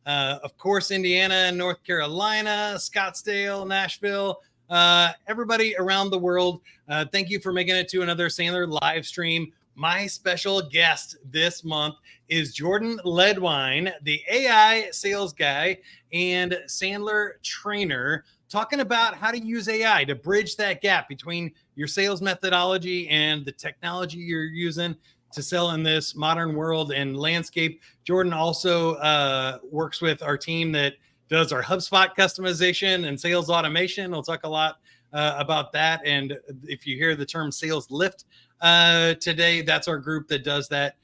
of course, Indiana, North Carolina, Scottsdale, Nashville, everybody around the world. Thank you for making it to another Sandler live stream. My special guest this month is Jordan Ledwein, the AI sales guy and Sandler trainer, talking about how to use AI to bridge that gap between your sales methodology and the technology you're using to sell in this modern world and landscape. Jordan also works with our team that does our HubSpot customization and sales automation. We'll talk a lot about that. And if you hear the term sales lift today, that's our group that does that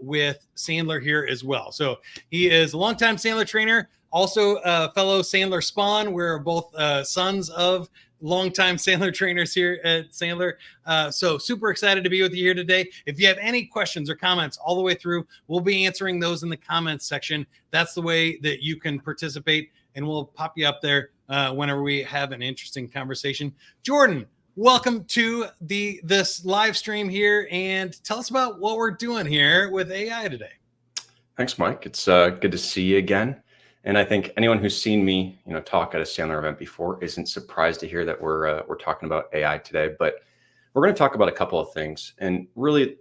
with Sandler here as well. So he is a longtime Sandler trainer, also a fellow Sandler spawn. We're both sons of longtime Sandler trainers here at Sandler. So super excited to be with you here today. If you have any questions or comments all the way through, we'll be answering those in the comments section. That's the way that you can participate, and we'll pop you up there whenever we have an interesting conversation. Jordan, welcome to this live stream here, and tell us about what we're doing here with AI today. Thanks, Mike. It's good to see you again. And I think anyone who's seen me, talk at a Sandler event before isn't surprised to hear that we're talking about AI today. But we're going to talk about a couple of things, and really,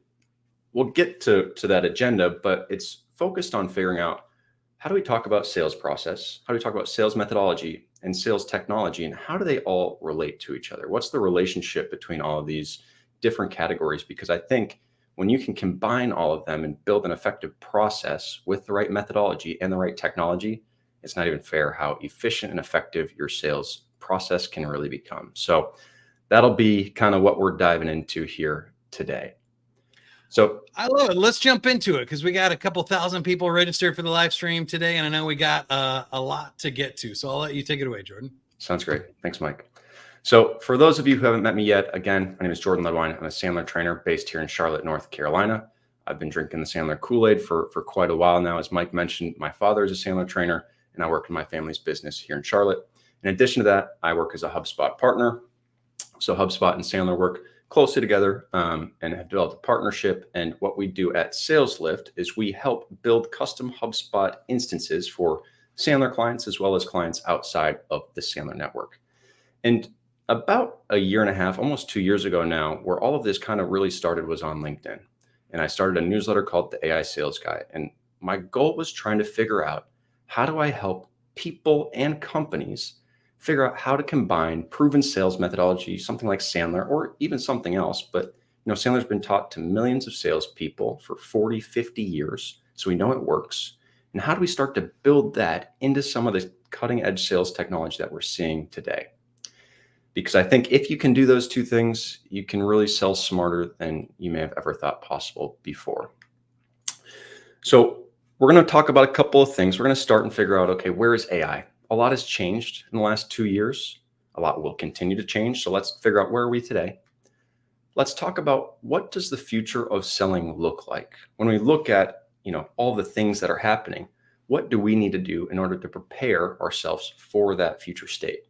we'll get to that agenda. But it's focused on figuring out, how do we talk about sales process? How do we talk about sales methodology and sales technology, and how do they all relate to each other? What's the relationship between all of these different categories? Because I think when you can combine all of them and build an effective process with the right methodology and the right technology, it's not even fair how efficient and effective your sales process can really become. So that'll be kind of what we're diving into here today. So I love it. Let's jump into it, because we got a couple thousand people registered for the live stream today, and I know we got a lot to get to. So I'll let you take it away, Jordan. Sounds great. Thanks, Mike. So for those of you who haven't met me yet, again, my name is Jordan Ledwein. I'm a Sandler trainer based here in Charlotte, North Carolina. I've been drinking the Sandler Kool-Aid for quite a while now. As Mike mentioned, my father is a Sandler trainer, and I work in my family's business here in Charlotte. In addition to that, I work as a HubSpot partner. So HubSpot and Sandler work closely together and have developed a partnership. And what we do at Sales Lift is we help build custom HubSpot instances for Sandler clients, as well as clients outside of the Sandler network. And about a year and a half, almost 2 years ago now, where all of this kind of really started was on LinkedIn. And I started a newsletter called the AI Sales Guy. And my goal was trying to figure out, how do I help people and companies figure out how to combine proven sales methodology, something like Sandler, or even something else. But Sandler's been taught to millions of salespeople for 40, 50 years. So we know it works. And how do we start to build that into some of the cutting edge sales technology that we're seeing today? Because I think if you can do those two things, you can really sell smarter than you may have ever thought possible before. So we're going to talk about a couple of things. We're going to start and figure out, okay, where is AI? A lot has changed in the last 2 years. A lot will continue to change. So let's figure out, where are we today? Let's talk about, what does the future of selling look like? When we look at, all the things that are happening, what do we need to do in order to prepare ourselves for that future state?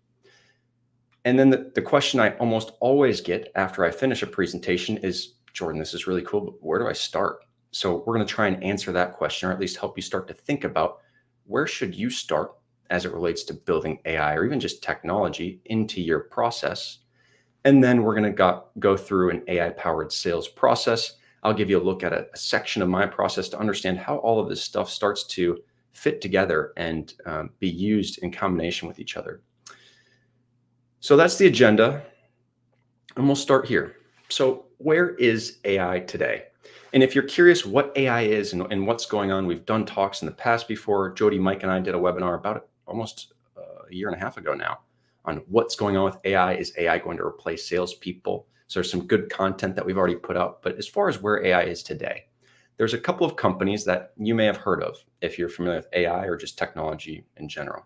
And then the question I almost always get after I finish a presentation is, Jordan, this is really cool, but where do I start? So we're going to try and answer that question, or at least help you start to think about, where should you start as it relates to building AI or even just technology into your process. And then we're going to go through an AI-powered sales process. I'll give you a look at a section of my process to understand how all of this stuff starts to fit together and be used in combination with each other. So that's the agenda, and we'll start here. So where is AI today? And if you're curious what AI is and what's going on, we've done talks in the past before. Jody, Mike, and I did a webinar about it almost a year and a half ago now on what's going on with AI. Is AI going to replace salespeople? So there's some good content that we've already put out. But as far as where AI is today, there's a couple of companies that you may have heard of if you're familiar with AI or just technology in general.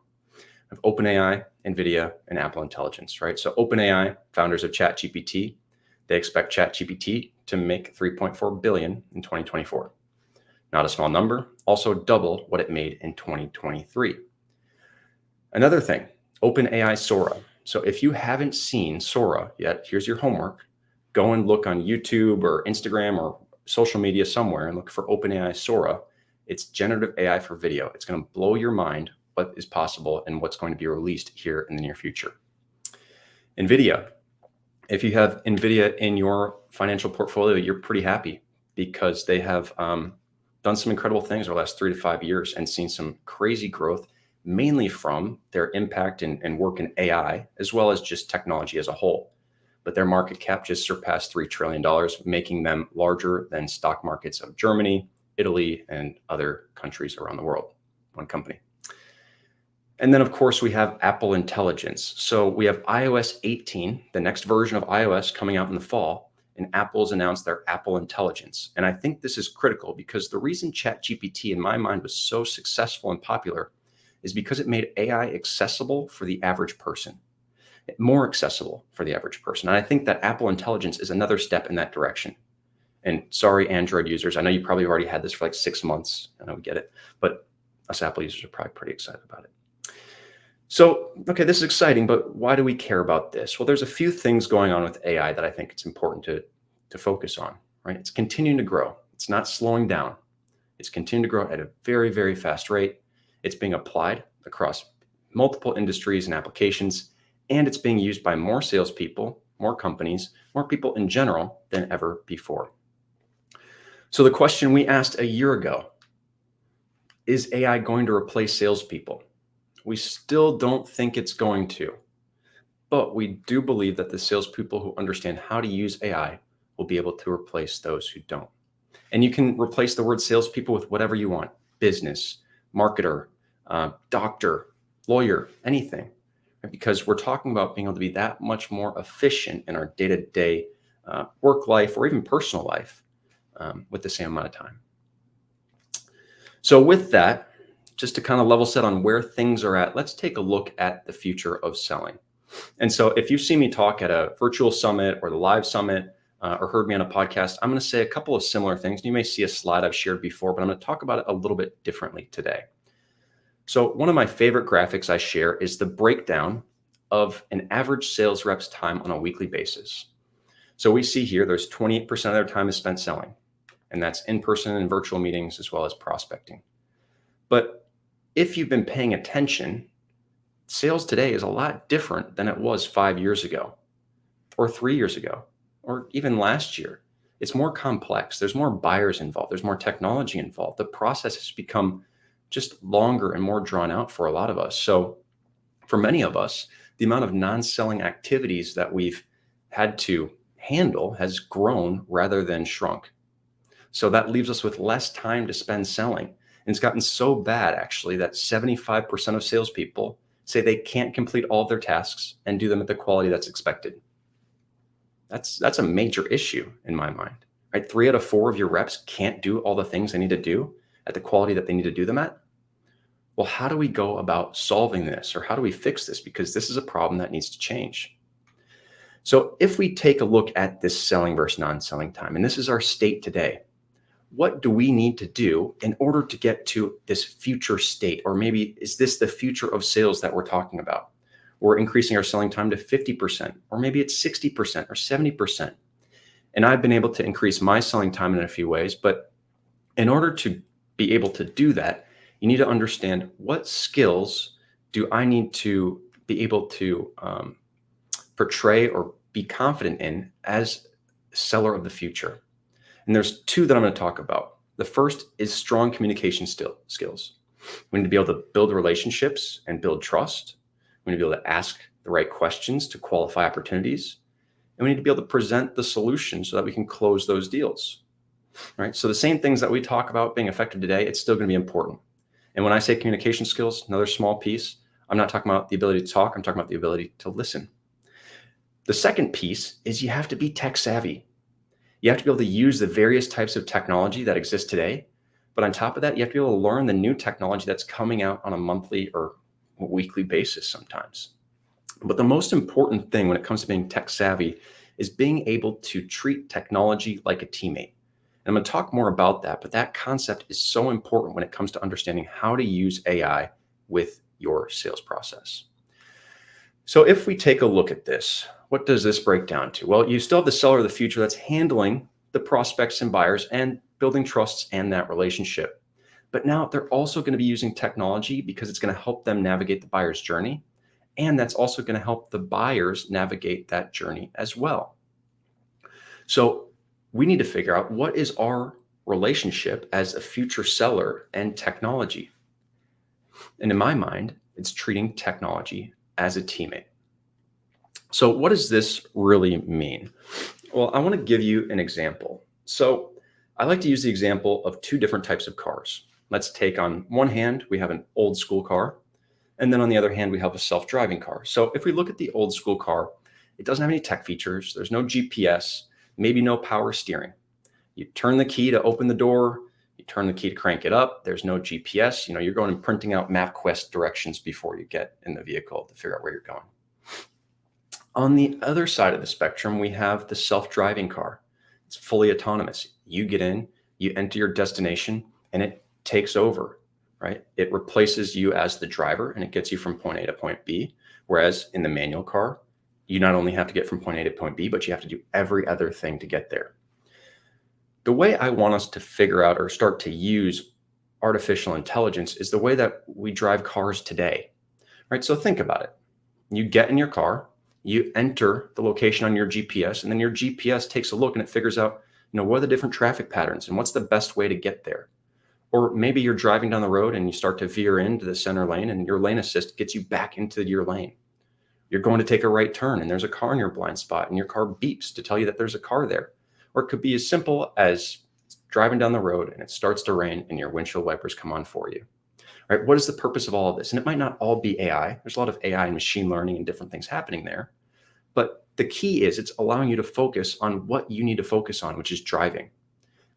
Of OpenAI, NVIDIA, and Apple Intelligence, right? So OpenAI, founders of ChatGPT, they expect ChatGPT to make $3.4 billion in 2024. Not a small number, also double what it made in 2023. Another thing, OpenAI Sora. So if you haven't seen Sora yet, here's your homework. Go and look on YouTube or Instagram or social media somewhere and look for OpenAI Sora. It's generative AI for video. It's going to blow your mind what is possible and what's going to be released here in the near future. NVIDIA. If you have NVIDIA in your financial portfolio, you're pretty happy because they have done some incredible things over the last 3 to 5 years and seen some crazy growth, mainly from their impact and work in AI, as well as just technology as a whole. But their market cap just surpassed $3 trillion, making them larger than stock markets of Germany, Italy, and other countries around the world. One company. And then, of course, we have Apple Intelligence. So we have iOS 18, the next version of iOS coming out in the fall, and Apple's announced their Apple Intelligence. And I think this is critical because the reason ChatGPT, in my mind, was so successful and popular is because it made AI accessible for the average person, more accessible for the average person. And I think that Apple Intelligence is another step in that direction. And sorry, Android users, I know you probably already had this for like 6 months. I know we get it, but us Apple users are probably pretty excited about it. So, okay, this is exciting, but why do we care about this? Well, there's a few things going on with AI that I think it's important to focus on, right? It's continuing to grow. It's not slowing down. It's continuing to grow at a very, very fast rate. It's being applied across multiple industries and applications, and it's being used by more salespeople, more companies, more people in general than ever before. So the question we asked a year ago, is AI going to replace salespeople? We still don't think it's going to, but we do believe that the salespeople who understand how to use AI will be able to replace those who don't. And you can replace the word salespeople with whatever you want: business, marketer, doctor, lawyer, anything, right? Because we're talking about being able to be that much more efficient in our day-to-day work life or even personal life with the same amount of time. So with that, just to kind of level set on where things are at, let's take a look at the future of selling. And so if you've seen me talk at a virtual summit or the live summit or heard me on a podcast, I'm going to say a couple of similar things. You may see a slide I've shared before, but I'm going to talk about it a little bit differently today. So one of my favorite graphics I share is the breakdown of an average sales rep's time on a weekly basis. So we see here there's 28% of their time is spent selling, and that's in-person and virtual meetings as well as prospecting. But if you've been paying attention, sales today is a lot different than it was 5 years ago or 3 years ago or even last year. It's more complex. There's more buyers involved. There's more technology involved. The process has become just longer and more drawn out for a lot of us. So for many of us, the amount of non-selling activities that we've had to handle has grown rather than shrunk. So that leaves us with less time to spend selling. And it's gotten so bad, actually, that 75% of salespeople say they can't complete all of their tasks and do them at the quality that's expected. That's a major issue in my mind, right? 3 out of 4 of your reps can't do all the things they need to do at the quality that they need to do them at. Well, how do we go about solving this, or how do we fix this? Because this is a problem that needs to change. So if we take a look at this selling versus non-selling time, and this is our state today, what do we need to do in order to get to this future state? Or maybe is this the future of sales that we're talking about? We're increasing our selling time to 50%, or maybe it's 60% or 70%. And I've been able to increase my selling time in a few ways, but in order to be able to do that, you need to understand what skills do I need to be able to portray or be confident in as a seller of the future. And there's 2 that I'm going to talk about. The first is strong communication skills. We need to be able to build relationships and build trust. We need to be able to ask the right questions to qualify opportunities. And we need to be able to present the solution so that we can close those deals. Right? So the same things that we talk about being effective today, it's still going to be important. And when I say communication skills, another small piece, I'm not talking about the ability to talk. I'm talking about the ability to listen. The second piece is you have to be tech savvy. You have to be able to use the various types of technology that exist today. But on top of that, you have to be able to learn the new technology that's coming out on a monthly or weekly basis sometimes. But the most important thing when it comes to being tech savvy is being able to treat technology like a teammate. And I'm going to talk more about that, but that concept is so important when it comes to understanding how to use AI with your sales process. So if we take a look at this, what does this break down to? Well, you still have the seller of the future that's handling the prospects and buyers and building trusts and that relationship. But now they're also going to be using technology because it's going to help them navigate the buyer's journey. And that's also going to help the buyers navigate that journey as well. So we need to figure out, what is our relationship as a future seller and technology? And in my mind, it's treating technology as a teammate. So what does this really mean? Well, I want to give you an example. So I like to use the example of two different types of cars. Let's take, on one hand, we have an old school car. And then on the other hand, we have a self-driving car. So if we look at the old school car, it doesn't have any tech features. There's no GPS, maybe no power steering. You turn the key to open the door, you turn the key to crank it up. There's no GPS. You're going and printing out MapQuest directions before you get in the vehicle to figure out where you're going. On the other side of the spectrum, we have the self-driving car. It's fully autonomous. You get in, you enter your destination, and it takes over, right? It replaces you as the driver, and it gets you from point A to point B. Whereas in the manual car, you not only have to get from point A to point B, but you have to do every other thing to get there. The way I want us to figure out or start to use artificial intelligence is the way that we drive cars today, right? So think about it. You get in your car, you enter the location on your GPS, and then your GPS takes a look and it figures out, what are the different traffic patterns and what's the best way to get there? Or maybe you're driving down the road and you start to veer into the center lane, and your lane assist gets you back into your lane. You're going to take a right turn and there's a car in your blind spot, and your car beeps to tell you that there's a car there. Or it could be as simple as driving down the road and it starts to rain and your windshield wipers come on for you. Right? What is the purpose of all of this? And it might not all be AI. There's a lot of AI and machine learning and different things happening there. But the key is it's allowing you to focus on what you need to focus on, which is driving.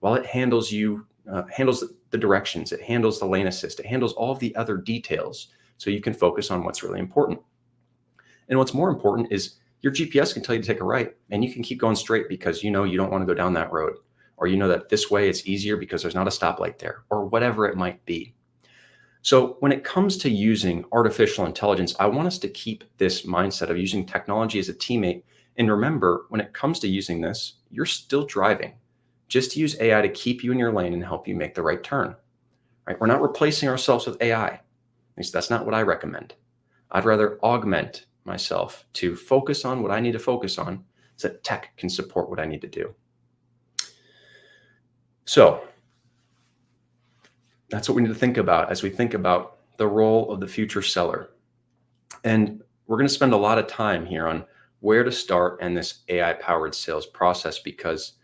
While it handles the directions, it handles the lane assist, it handles all of the other details, so you can focus on what's really important. And what's more important is your GPS can tell you to take a right, and you can keep going straight because you don't want to go down that road, or that this way it's easier because there's not a stoplight there, or whatever it might be. So when it comes to using artificial intelligence, I want us to keep this mindset of using technology as a teammate. And remember, when it comes to using this, you're still driving. Just use AI to keep you in your lane and help you make the right turn. Right? We're not replacing ourselves with AI. At least that's not what I recommend. I'd rather augment myself to focus on what I need to focus on so that tech can support what I need to do. So that's what we need to think about as we think about the role of the future seller. And we're going to spend a lot of time here on where to start in this AI-powered sales process, because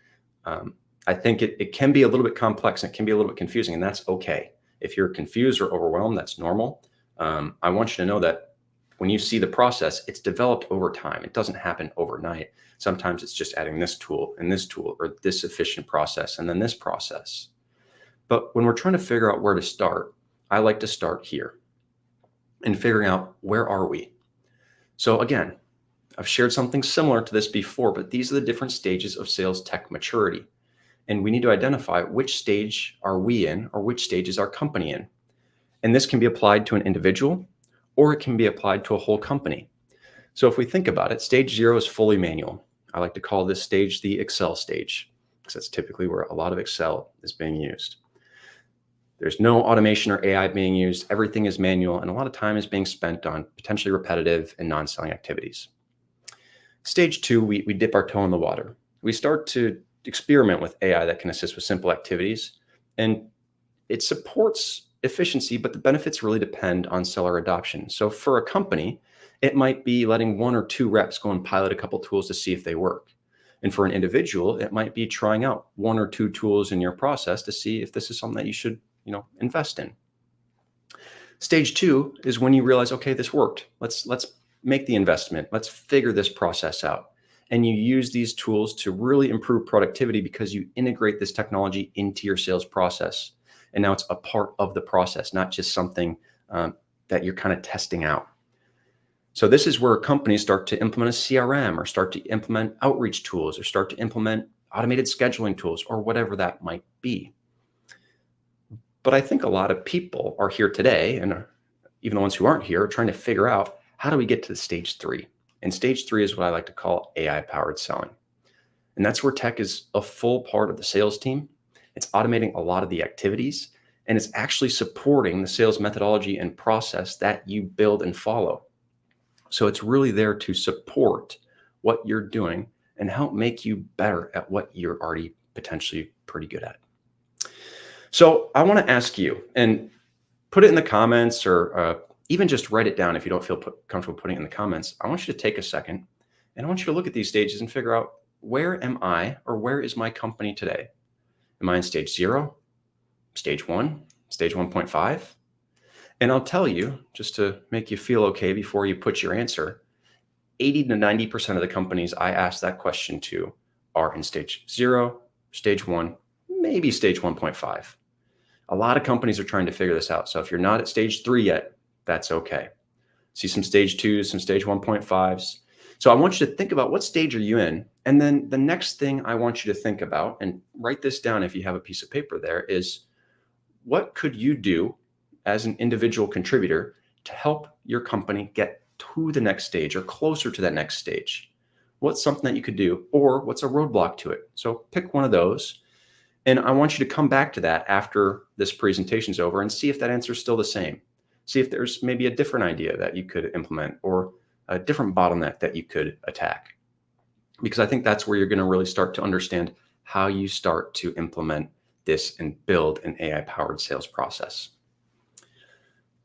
I think it can be a little bit complex and it can be a little bit confusing, and that's okay. If you're confused or overwhelmed, that's normal. I want you to know that when you see the process, it's developed over time. It doesn't happen overnight. Sometimes it's just adding this tool and this tool, or this efficient process and then this process. But when we're trying to figure out where to start, I like to start here and figuring out, where are we? So again, I've shared something similar to this before, but these are the different stages of sales tech maturity. And we need to identify which stage are we in, or which stage is our company in. And this can be applied to an individual, or it can be applied to a whole company. So if we think about it, stage 0 is fully manual. I like to call this stage the Excel stage, because that's typically where a lot of Excel is being used. There's no automation or AI being used. Everything is manual, and a lot of time is being spent on potentially repetitive and non-selling activities. Stage 2, we dip our toe in the water. We start to experiment with AI that can assist with simple activities, and it supports efficiency, but the benefits really depend on seller adoption. So for a company, it might be letting 1 or 2 reps go and pilot a couple tools to see if they work. And for an individual, it might be trying out 1 or 2 tools in your process to see if this is something that you should invest in. Stage 2 is when you realize, okay, this worked. Let's make the investment. Let's figure this process out. And you use these tools to really improve productivity because you integrate this technology into your sales process. And now it's a part of the process, not just something that you're kind of testing out. So this is where companies start to implement a CRM, or start to implement outreach tools, or start to implement automated scheduling tools, or whatever that might be. But I think a lot of people are here today, and even the ones who aren't here, are trying to figure out, how do we get to stage 3? And stage 3 is what I like to call AI-powered selling. And that's where tech is a full part of the sales team. It's automating a lot of the activities, and it's actually supporting the sales methodology and process that you build and follow. So it's really there to support what you're doing and help make you better at what you're already potentially pretty good at. So I want to ask you, and put it in the comments, or even just write it down if you don't feel comfortable putting it in the comments. I want you to take a second and I want you to look at these stages and figure out, where am I, or where is my company today? Am I in stage 0, stage 1, stage 1.5? And I'll tell you, just to make you feel okay before you put your answer, 80 to 90% of the companies I ask that question to are in stage 0, stage 1, maybe stage 1.5. A lot of companies are trying to figure this out. So if you're not at stage 3 yet, that's okay. See some stage 2s, some stage 1.5s. So I want you to think about, what stage are you in? And then the next thing I want you to think about, and write this down if you have a piece of paper there, is what could you do as an individual contributor to help your company get to the next stage or closer to that next stage? What's something that you could do, or what's a roadblock to it? So pick one of those. And I want you to come back to that after this presentation is over and see if that answer is still the same. See if there's maybe a different idea that you could implement, or a different bottleneck that you could attack. Because I think that's where you're going to really start to understand how you start to implement this and build an AI-powered sales process.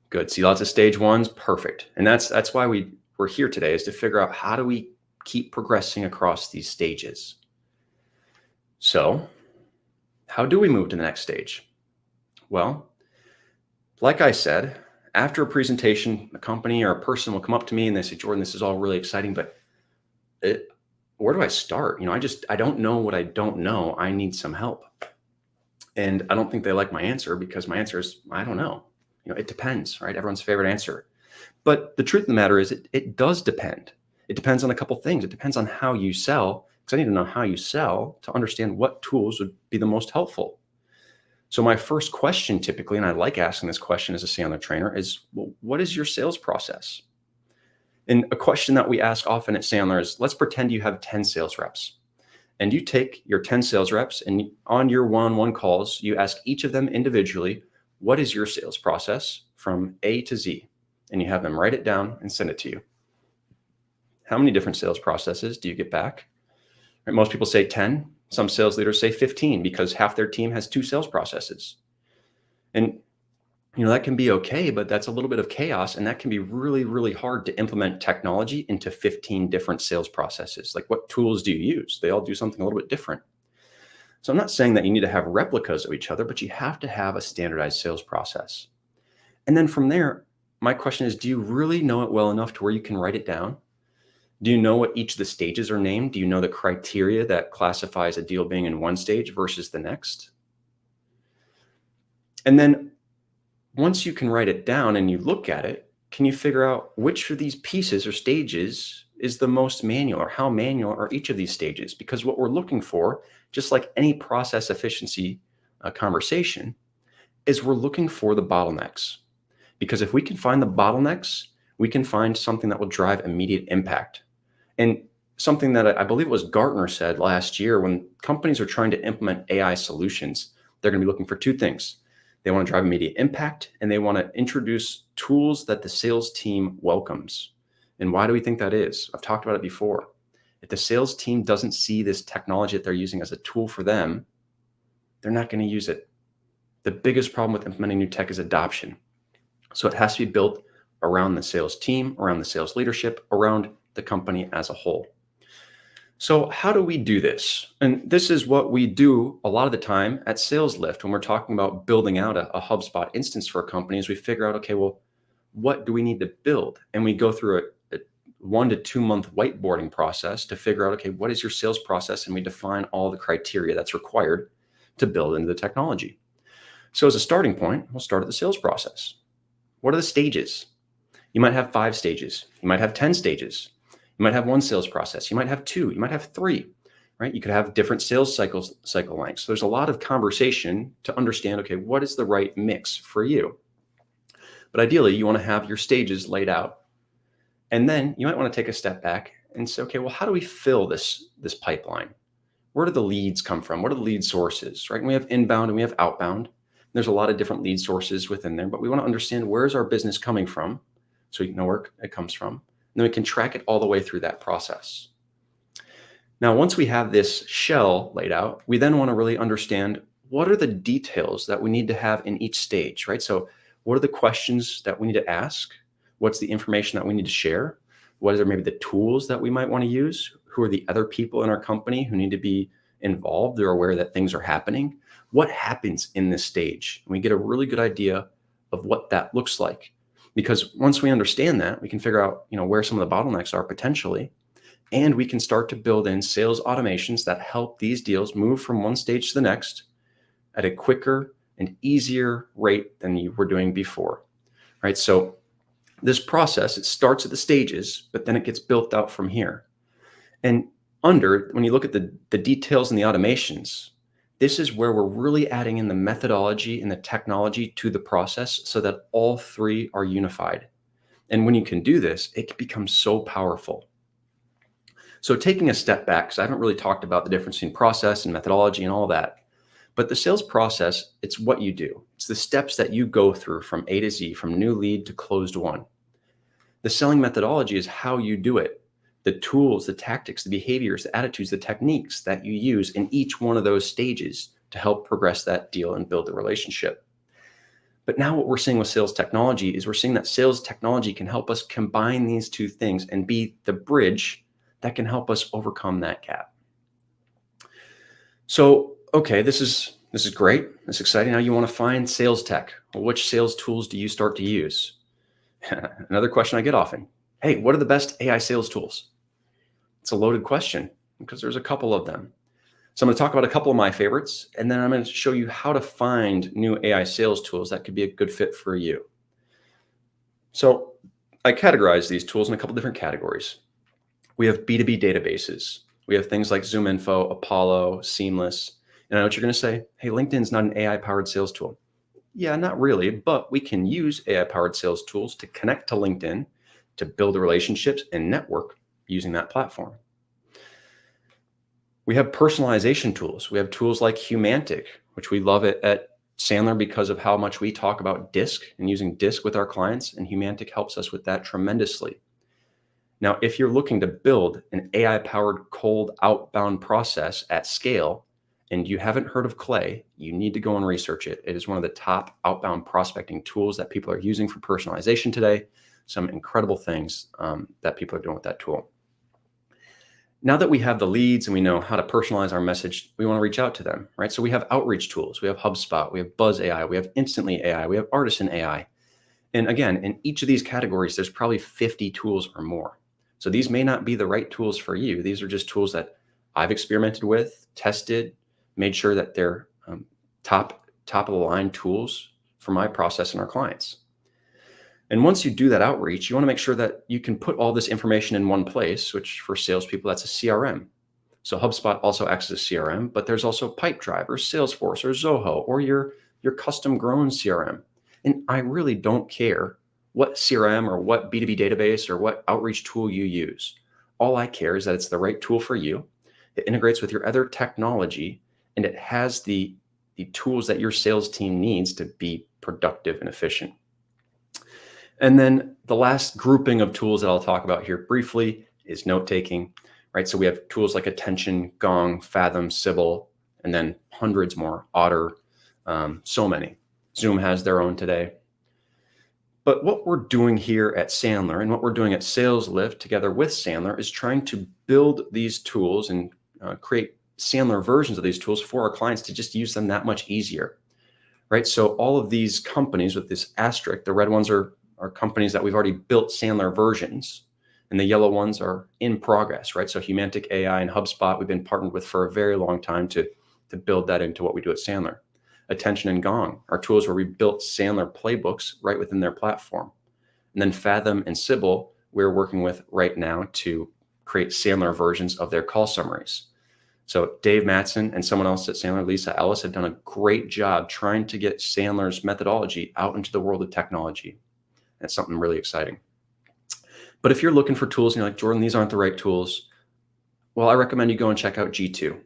Good. See lots of stage 1s. Perfect. And that's why we're here today, is to figure out, how do we keep progressing across these stages? So how do we move to the next stage? Well, like I said, after a presentation, a company or a person will come up to me and they say, Jordan, this is all really exciting, but where do I start? I don't know what I don't know. I need some help. And I don't think they like my answer, because my answer is, I don't know. It depends, right? Everyone's favorite answer. But the truth of the matter is, it does depend. It depends on a couple things. It depends on how you sell, because I need to know how you sell to understand what tools would be the most helpful. So my first question typically, and I like asking this question as a Sandler trainer, is, well, what is your sales process? And a question that we ask often at Sandler is, let's pretend you have 10 sales reps. And you take your 10 sales reps, and on your one-on-one calls, you ask each of them individually, what is your sales process from A to Z? And you have them write it down and send it to you. How many different sales processes do you get back? Right, most people say 10. Some sales leaders say 15, because half their team has 2 sales processes. And that can be okay, but that's a little bit of chaos, and that can be really, really hard to implement technology into 15 different sales processes. Like, what tools do you use? They all do something a little bit different. So I'm not saying that you need to have replicas of each other, but you have to have a standardized sales process. And then from there, my question is, do you really know it well enough to where you can write it down? Do you know what each of the stages are named? Do you know the criteria that classifies a deal being in one stage versus the next? And then once you can write it down and you look at it, can you figure out which of these pieces or stages is the most manual, or how manual are each of these stages? Because what we're looking for, just like any process efficiency conversation, is we're looking for the bottlenecks. Because if we can find the bottlenecks, we can find something that will drive immediate impact. And something that I believe it was Gartner said last year, when companies are trying to implement AI solutions, they're going to be looking for 2 things. They want to drive immediate impact, and they want to introduce tools that the sales team welcomes. And why do we think that is? I've talked about it before. If the sales team doesn't see this technology that they're using as a tool for them, they're not going to use it. The biggest problem with implementing new tech is adoption. So it has to be built around the sales team, around the sales leadership, around the company as a whole. So how do we do this? And this is what we do a lot of the time at Sales Lift when we're talking about building out a HubSpot instance for a company. Is we figure out, okay, well, what do we need to build? And we go through a 1 to 2 month whiteboarding process to figure out, okay, what is your sales process? And we define all the criteria that's required to build into the technology. So as a starting point, we'll start at the sales process. What are the stages? You might have 5 stages. You might have 10 stages. You might have 1 sales process. You might have 2. You might have 3, right? You could have different sales cycle lengths. So there's a lot of conversation to understand, okay, what is the right mix for you? But ideally, you want to have your stages laid out. And then you might want to take a step back and say, okay, well, how do we fill this pipeline? Where do the leads come from? What are the lead sources, right? And we have inbound and we have outbound. There's a lot of different lead sources within there, but we want to understand where's our business coming from so we know where it comes from. And then we can track it all the way through that process. Now, once we have this shell laid out, we then want to really understand what are the details that we need to have in each stage, right? So what are the questions that we need to ask? What's the information that we need to share? What are maybe the tools that we might want to use? Who are the other people in our company who need to be involved or aware that things are happening? What happens in this stage? And we get a really good idea of what that looks like. Because once we understand that, we can figure out, where some of the bottlenecks are potentially, and we can start to build in sales automations that help these deals move from one stage to the next at a quicker and easier rate than you were doing before, right? So this process, it starts at the stages, but then it gets built out from here. And when you look at the details and the automations, this is where we're really adding in the methodology and the technology to the process so that all three are unified. And when you can do this, it becomes so powerful. So taking a step back, because I haven't really talked about the difference between process and methodology and all that, but the sales process, it's what you do. It's the steps that you go through from A to Z, from new lead to closed one. The selling methodology is how you do it. The tools, the tactics, the behaviors, the attitudes, the techniques that you use in each one of those stages to help progress that deal and build the relationship. But now what we're seeing with sales technology is we're seeing that sales technology can help us combine these two things and be the bridge that can help us overcome that gap. So, okay, this is great. It's exciting. Now you want to find sales tech. Well, which sales tools do you start to use? Another question I get often. Hey, what are the best AI sales tools? It's a loaded question because there's a couple of them. So I'm going to talk about a couple of my favorites, and then I'm going to show you how to find new AI sales tools that could be a good fit for you. So I categorize these tools in a couple different categories. We have B2B databases. We have things like ZoomInfo, Apollo, Seamless. And I know what you're going to say. Hey, LinkedIn's not an AI-powered sales tool. Yeah, not really, but we can use AI-powered sales tools to connect to LinkedIn, to build relationships and network using that platform. We have personalization tools. We have tools like Humantic, which we love at Sandler because of how much we talk about DISC and using DISC with our clients, and Humantic helps us with that tremendously. Now, if you're looking to build an AI-powered cold outbound process at scale, and you haven't heard of Clay, you need to go and research it. It is one of the top outbound prospecting tools that people are using for personalization today. Some incredible things that people are doing with that tool. Now that we have the leads and we know how to personalize our message, we want to reach out to them, right? So we have outreach tools. We have HubSpot, we have Buzz AI, we have Instantly AI, we have Artisan AI. And again, in each of these categories, there's probably 50 tools or more. So these may not be the right tools for you. These are just tools that I've experimented with, tested, made sure that they're top of the line tools for my process and our clients. And once you do that outreach, you want to make sure that you can put all this information in one place, which for salespeople, that's a CRM. So HubSpot also acts as a CRM, but there's also Pipedrive or Salesforce or Zoho or your custom grown CRM. And I really don't care what CRM or what B2B database or what outreach tool you use. All I care is that it's the right tool for you. It integrates with your other technology, and it has the tools that your sales team needs to be productive and efficient. And then the last grouping of tools that I'll talk about here briefly is note-taking, right? So we have tools like Attention, Gong, Fathom, Sybil, and then hundreds more, Otter, so many. Zoom has their own today. But what we're doing here at Sandler and what we're doing at SalesLift together with Sandler is trying to build these tools and create Sandler versions of these tools for our clients to just use them that much easier, right? So all of these companies with this asterisk, the red ones are companies that we've already built Sandler versions, and the yellow ones are in progress, right? So Humantic AI and HubSpot, we've been partnered with for a very long time to build that into what we do at Sandler. Attention and Gong are tools where we built Sandler playbooks right within their platform. And then Fathom and Sybil, we're working with right now to create Sandler versions of their call summaries. So Dave Mattson and someone else at Sandler, Lisa Ellis, have done a great job trying to get Sandler's methodology out into the world of technology. That's something really exciting. But if you're looking for tools and you're like, Jordan, these aren't the right tools, well, I recommend you go and check out G2.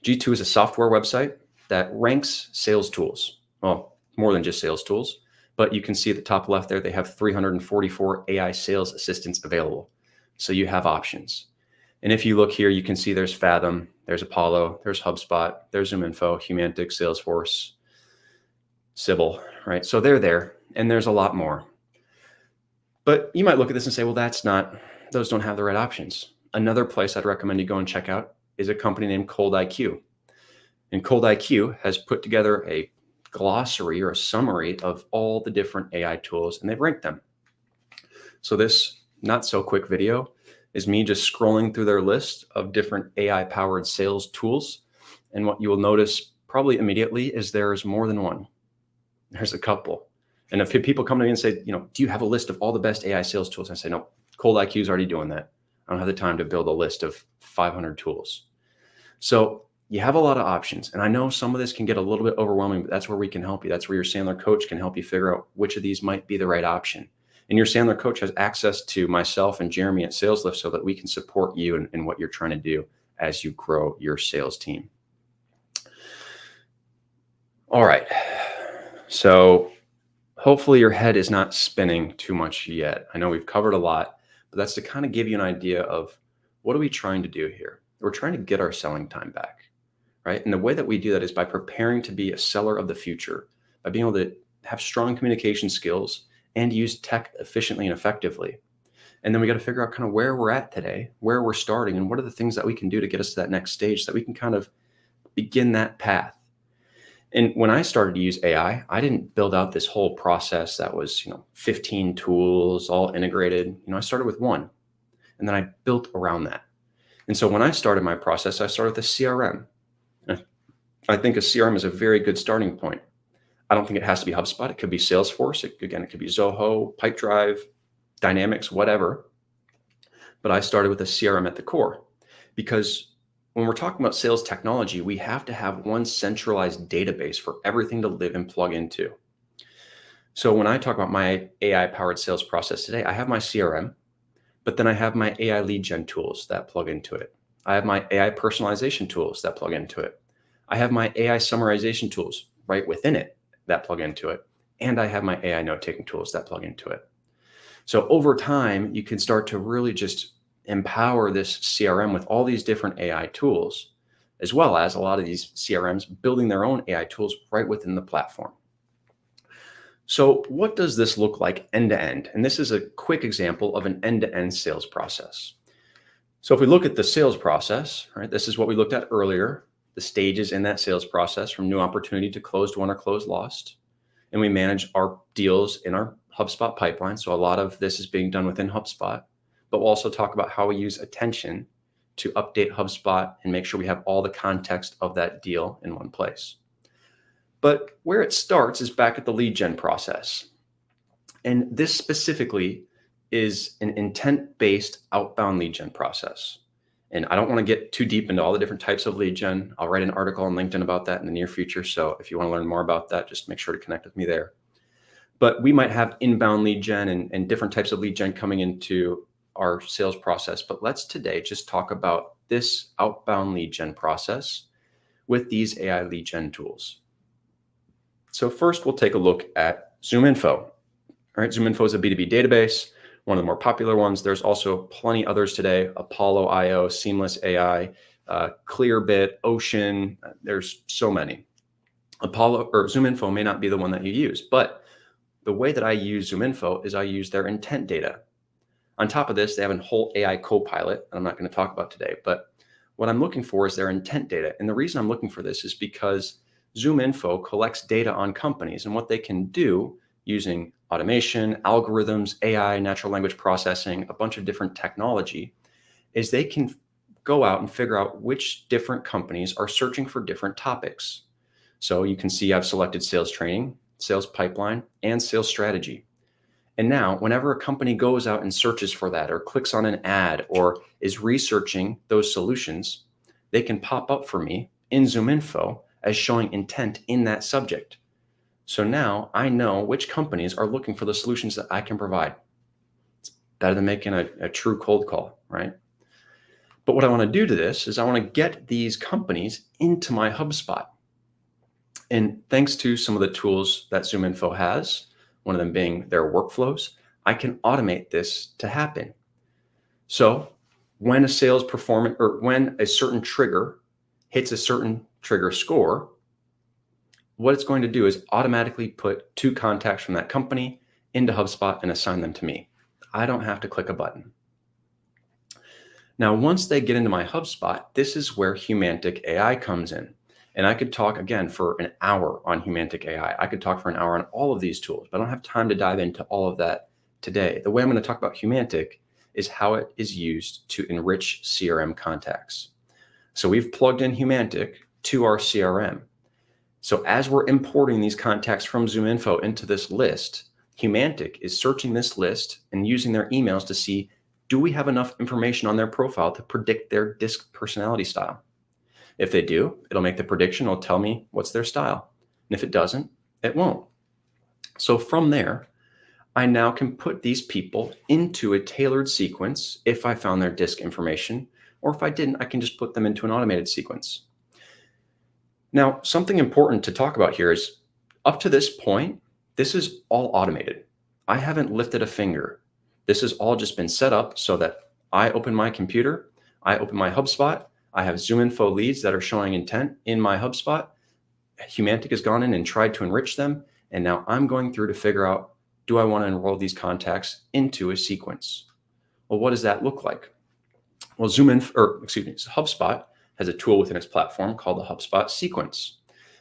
G2 is a software website that ranks sales tools. well, more than just sales tools, but you can see at the top left there, they have 344 AI sales assistants available. So you have options. And if you look here, you can see there's Fathom, there's Apollo, there's HubSpot, there's ZoomInfo, Humantic, Salesforce, Sybil, right? So they're there, and there's a lot more. But you might look at this and say, well, those don't have the right options. Another place I'd recommend you go and check out is a company named Cold IQ. And Cold IQ has put together a glossary or a summary of all the different AI tools, and they've ranked them. So this not so quick video is me just scrolling through their list of different AI powered sales tools. And what you will notice probably immediately is there's more than one. There's a couple. And if people come to me and say, do you have a list of all the best AI sales tools? I say, no, Cold IQ is already doing that. I don't have the time to build a list of 500 tools. So you have a lot of options. And I know some of this can get a little bit overwhelming, but that's where we can help you. That's where your Sandler coach can help you figure out which of these might be the right option. And your Sandler coach has access to myself and Jeremy at SalesLift so that we can support you in what you're trying to do as you grow your sales team. All right. So hopefully your head is not spinning too much yet. I know we've covered a lot, but that's to kind of give you an idea of what are we trying to do here? We're trying to get our selling time back, right? And the way that we do that is by preparing to be a seller of the future, by being able to have strong communication skills and use tech efficiently and effectively. And then we got to figure out kind of where we're at today, where we're starting, and what are the things that we can do to get us to that next stage so that we can kind of begin that path. And when I started to use AI, I didn't build out this whole process that was, 15 tools all integrated. I started with one, and then I built around that. And so when I started my process, I started with a CRM. I think a CRM is a very good starting point. I don't think it has to be HubSpot. It could be Salesforce. It could be Zoho, Pipedrive, Dynamics, whatever. But I started with a CRM at the core because when we're talking about sales technology, we have to have one centralized database for everything to live and plug into. So when I talk about my AI-powered sales process today, I have my CRM, but then I have my AI lead gen tools that plug into it. I have my AI personalization tools that plug into it. I have my AI summarization tools right within it that plug into it. And I have my AI note-taking tools that plug into it. So over time, you can start to really just empower this CRM with all these different AI tools, as well as a lot of these CRMs building their own AI tools right within the platform. So what does this look like end to end? And this is a quick example of an end-to-end sales process. So if we look at the sales process, right, this is what we looked at earlier, the stages in that sales process from new opportunity to closed won or closed lost. And we manage our deals in our HubSpot pipeline. So a lot of this is being done within HubSpot, but we'll also talk about how we use attention to update HubSpot and make sure we have all the context of that deal in one place. But where it starts is back at the lead gen process. And this specifically is an intent-based outbound lead gen process. And I don't want to get too deep into all the different types of lead gen. I'll write an article on LinkedIn about that in the near future. So if you want to learn more about that, just make sure to connect with me there. But we might have inbound lead gen and different types of lead gen coming into our sales process. But let's today just talk about this outbound lead gen process with these AI lead gen tools. So first, we'll take a look at ZoomInfo. All right, ZoomInfo is a B2B database, one of the more popular ones. There's also plenty others today: Apollo IO, Seamless AI, Clearbit, Ocean. There's so many. Apollo or ZoomInfo may not be the one that you use, but the way that I use ZoomInfo is I use their intent data. On top of this, they have a whole AI copilot that I'm not going to talk about today, but what I'm looking for is their intent data. And the reason I'm looking for this is because ZoomInfo collects data on companies and what they can do using automation, algorithms, AI, natural language processing, a bunch of different technology, is they can go out and figure out which different companies are searching for different topics. So you can see I've selected sales training, sales pipeline, and sales strategy. And now whenever a company goes out and searches for that or clicks on an ad or is researching those solutions, they can pop up for me in ZoomInfo as showing intent in that subject. So now I know which companies are looking for the solutions that I can provide. It's better than making a true cold call, right? But what I want to do to this is I want to get these companies into my HubSpot. And thanks to some of the tools that ZoomInfo has, one of them being their workflows, I can automate this to happen. So when a sales performance or when a certain trigger hits a certain trigger score, what it's going to do is automatically put 2 contacts from that company into HubSpot and assign them to me. I don't have to click a button. Now, once they get into my HubSpot, this is where Humantic AI comes in. And I could talk again for an hour on Humantic AI. I could talk for an hour on all of these tools, but I don't have time to dive into all of that today. The way I'm going to talk about Humantic is how it is used to enrich CRM contacts. So we've plugged in Humantic to our CRM. So as we're importing these contacts from ZoomInfo into this list, Humantic is searching this list and using their emails to see, do we have enough information on their profile to predict their DISC personality style? If they do, it'll make the prediction, it'll tell me what's their style. And if it doesn't, it won't. So from there, I now can put these people into a tailored sequence if I found their DISC information, or if I didn't, I can just put them into an automated sequence. Now, something important to talk about here is up to this point, this is all automated. I haven't lifted a finger. This has all just been set up so that I open my computer, I open my HubSpot, I have ZoomInfo leads that are showing intent in my HubSpot. Humantic has gone in and tried to enrich them. And now I'm going through to figure out, do I want to enroll these contacts into a sequence? Well, what does that look like? Well, HubSpot has a tool within its platform called the HubSpot sequence.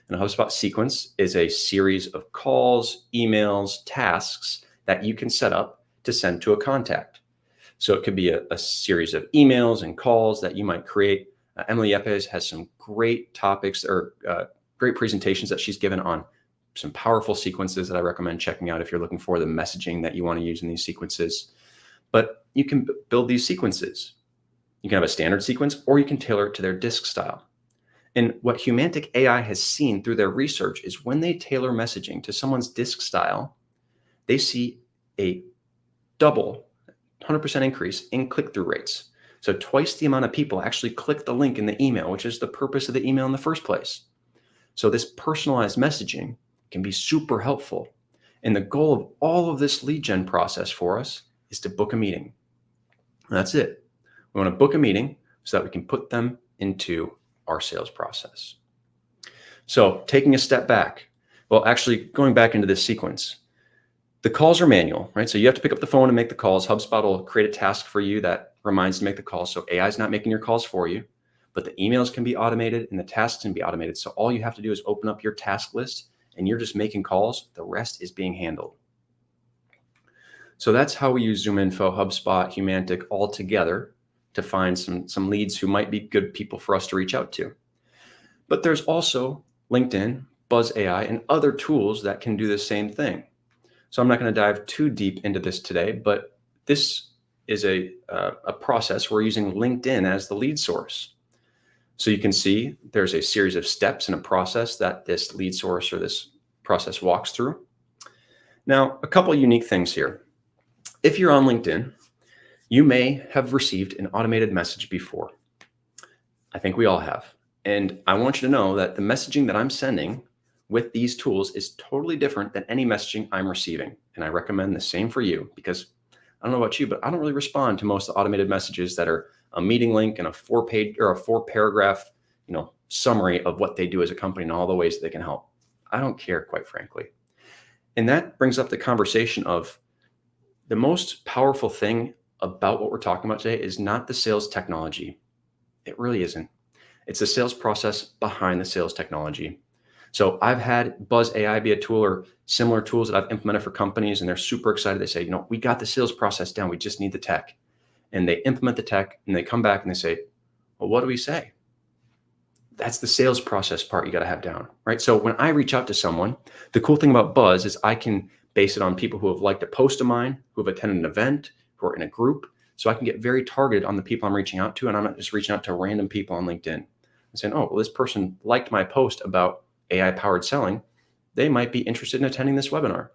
And a HubSpot sequence is a series of calls, emails, tasks that you can set up to send to a contact. So it could be a series of emails and calls that you might create. Emily Yepes has some great topics or great presentations that she's given on some powerful sequences that I recommend checking out if you're looking for the messaging that you want to use in these sequences. But you can build these sequences. You can have a standard sequence, or you can tailor it to their DISC style. And what Humantic AI has seen through their research is when they tailor messaging to someone's DISC style, they see a double 100% increase in click-through rates. So twice the amount of people actually click the link in the email, which is the purpose of the email in the first place. So this personalized messaging can be super helpful. And the goal of all of this lead gen process for us is to book a meeting. And that's it. We want to book a meeting so that we can put them into our sales process. So taking a step back, well, actually going back into this sequence, the calls are manual, right? So you have to pick up the phone and make the calls. HubSpot will create a task for you that reminds you to make the calls. So AI is not making your calls for you, but the emails can be automated and the tasks can be automated. So all you have to do is open up your task list and you're just making calls. The rest is being handled. So that's how we use ZoomInfo, HubSpot, Humantic all together to find some leads who might be good people for us to reach out to. But there's also LinkedIn, Buzz AI, and other tools that can do the same thing. So I'm not going to dive too deep into this today, but this is a process. We're using LinkedIn as the lead source. So you can see there's a series of steps in a process that this lead source or this process walks through. Now, a couple of unique things here. If you're on LinkedIn, you may have received an automated message before. I think we all have. And I want you to know that the messaging that I'm sending with these tools is totally different than any messaging I'm receiving. And I recommend the same for you because I don't know about you, but I don't really respond to most automated messages that are a meeting link and a 4-page or a 4-paragraph, summary of what they do as a company and all the ways that they can help. I don't care, quite frankly. And that brings up the conversation of the most powerful thing about what we're talking about today is not the sales technology. It really isn't. It's the sales process behind the sales technology. So I've had Buzz AI be a tool or similar tools that I've implemented for companies, and they're super excited. They say, we got the sales process down. We just need the tech. And they implement the tech and they come back and they say, well, what do we say? That's the sales process part you got to have down, right? So when I reach out to someone, the cool thing about Buzz is I can base it on people who have liked a post of mine, who have attended an event, who are in a group. So I can get very targeted on the people I'm reaching out to. And I'm not just reaching out to random people on LinkedIn and saying, oh, well, this person liked my post about AI-powered selling. They might be interested in attending this webinar.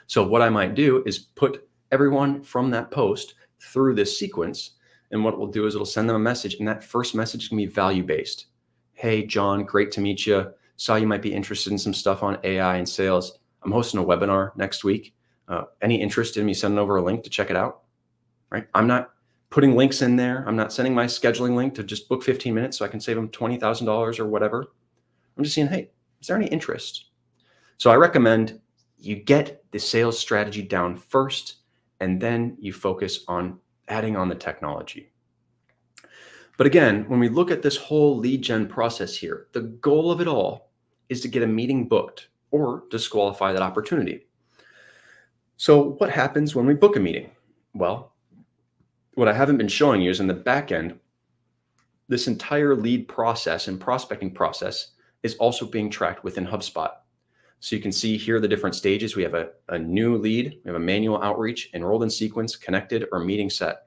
So what I might do is put everyone from that post through this sequence. And what it will do is it'll send them a message. And that first message can be value-based. Hey, John, great to meet you. saw you might be interested in some stuff on AI and sales. I'm hosting a webinar next week. Any interest in me sending over a link to check it out, right? I'm not putting links in there. I'm not sending my scheduling link to just book 15 minutes so I can save them $20,000 or whatever. I'm just saying, hey, is there any interest? So I recommend you get the sales strategy down first, and then you focus on adding on the technology. But again, when we look at this whole lead gen process here, the goal of it all is to get a meeting booked or disqualify that opportunity. So what happens when we book a meeting? Well, what I haven't been showing you is in the back end, this entire lead process and prospecting process is also being tracked within HubSpot. So you can see here the different stages. We have a new lead, we have a manual outreach, enrolled in sequence, connected, or meeting set.